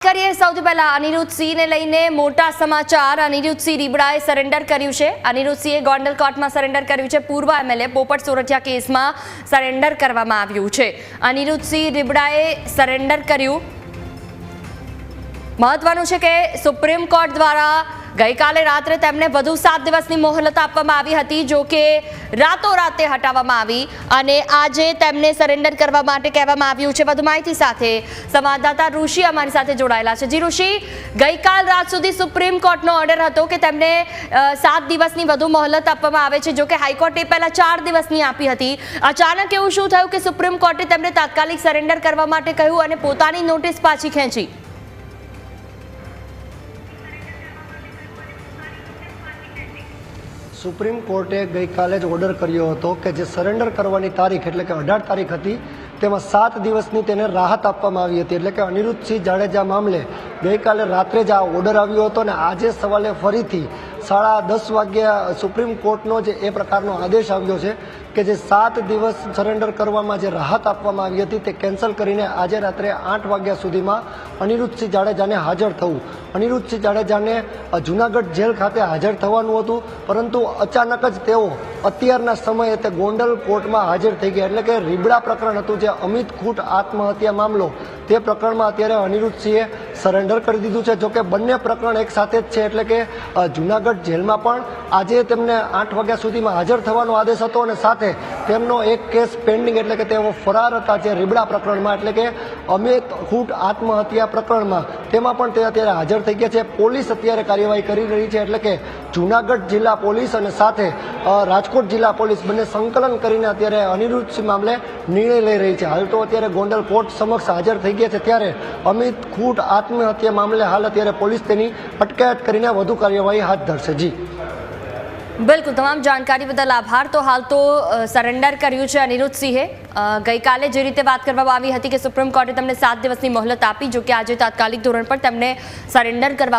કરીએ સૌથી પહેલા અનિરુદ્ધસિંહને લઈને મોટા સમાચાર। અનિરુદ્ધસિંહ રીબડાએ સરેન્ડર કર્યું છે। અનિરુદ્ધસિંહે ગોંડલ કોર્ટમાં સરેન્ડર કર્યું છે। પૂર્વ એમએલએ પોપટ સોરઠિયા કેસમાં સરેન્ડર કરવામાં આવ્યું છે। અનિરુદ્ધસિંહ રીબડાએ સરેન્ડર કર્યું। મહત્વનું છે કે સુપ્રીમ કોર્ટ દ્વારા ગઈકાલે રાત્રે તેમને વધુ 7 દિવસની મોહલત આપવામાં આવી હતી, જો કે રાતોરાત તે હટાવવામાં આવી અને આજે તેમને સરેન્ડર કરવા માટે કહેવામાં આવ્યું છે। વધુ માહિતી સાથે સંવાદદાતા ઋષિ અમારી સાથે જોડાયેલા છે। જી ઋષિ, ગઈકાલ રાત સુધી સુપ્રીમ કોર્ટનો ઓર્ડર હતો કે તેમને 7 દિવસની વધુ મોહલત આપવામાં આવે છે, જો કે હાઈકોર્ટે પહેલા 4 દિવસની આપી હતી। અચાનક એવું શું થયું કે સુપ્રીમ કોર્ટે તેમને તાત્કાલિક સરેન્ડર કરવા માટે કહ્યું અને પોતાની નોટિસ પાછી ખેંચી? સુપ્રીમ કોર્ટે ગઈકાલે જ ઓર્ડર કર્યો હતો કે જે સરેન્ડર કરવાની તારીખ એટલે કે 18 તારીખ હતી, તેમાં 7 દિવસની તેને રાહત આપવામાં આવી હતી। એટલે કે અનિરુદ્ધસિંહ જાડેજા મામલે ગઈકાલે રાત્રે જ આ ઓર્ડર આવ્યો હતો અને આજે સવારે ફરીથી 10:30 વાગ્યા સુપ્રીમ કોર્ટનો જે એ પ્રકારનો આદેશ આવ્યો છે કે જે 7 દિવસ સરેન્ડર કરવામાં જે રાહત આપવામાં આવી હતી તે કેન્સલ કરીને આજે રાત્રે 8 વાગ્યા સુધીમાં અનિરુદ્ધસિંહ જાડેજાને હાજર થવું। અનિરુદ્ધસિંહ જાડેજાને જૂનાગઢ જેલ ખાતે હાજર થવાનું હતું, પરંતુ અચાનક જ તેઓ અત્યારના સમયે તે ગોંડલ કોર્ટમાં હાજર થઈ ગયા। એટલે કે રીબડા પ્રકરણ હતું, જે અમિત ખૂટ આત્મહત્યા મામલો, તે પ્રકરણમાં અત્યારે અનિરુદ્ધસિંહે સરેન્ડર કરી દીધું છે। જોકે બંને પ્રકરણ એક સાથે જ છે, એટલે કે જૂનાગઢ જેલમાં પણ આજે તેમને 8 વાગ્યા સુધીમાં હાજર થવાનો આદેશ હતો અને સાથે તેમનો એક કેસ પેન્ડિંગ, એટલે કે તેઓ ફરાર હતા જે રીબડા પ્રકરણમાં, એટલે કે અમિત ખૂટ આત્મહત્યા પ્રકરણમાં, તેમાં પણ તે અત્યારે હાજર થઈ ગયા છે। પોલીસ અત્યારે કાર્યવાહી કરી રહી છે, એટલે કે જૂનાગઢ જિલ્લા પોલીસ અને સાથે રાજકોટ જિલ્લા પોલીસ બંને સંકલન કરીને અત્યારે અનિરુદ્ધસિંહ મામલે નિર્ણય લઈ રહી છે। હાલ તો અત્યારે ગોંડલ કોર્ટ સમક્ષ હાજર થઈ ગયા છે, ત્યારે અમિત ખૂટ આત્મહત્યા મામલે હાલ અત્યારે પોલીસ તેની અટકાયત કરીને વધુ કાર્યવાહી હાથ ધરશે। જી બિલકુલ, તમામ જાણકારી બદલ આભાર। તો હાલ તો સરેન્ડર કર્યું છે અનિરુદ્ધસિંહે। ગઈકાલે જે રીતે વાત કરવામાં આવી હતી કે સુપ્રીમ કોર્ટે તેમને 7 દિવસની મોહલત આપી, જો કે આજે તાત્કાલિક ધોરણ પર તેમને સરેન્ડર કરવા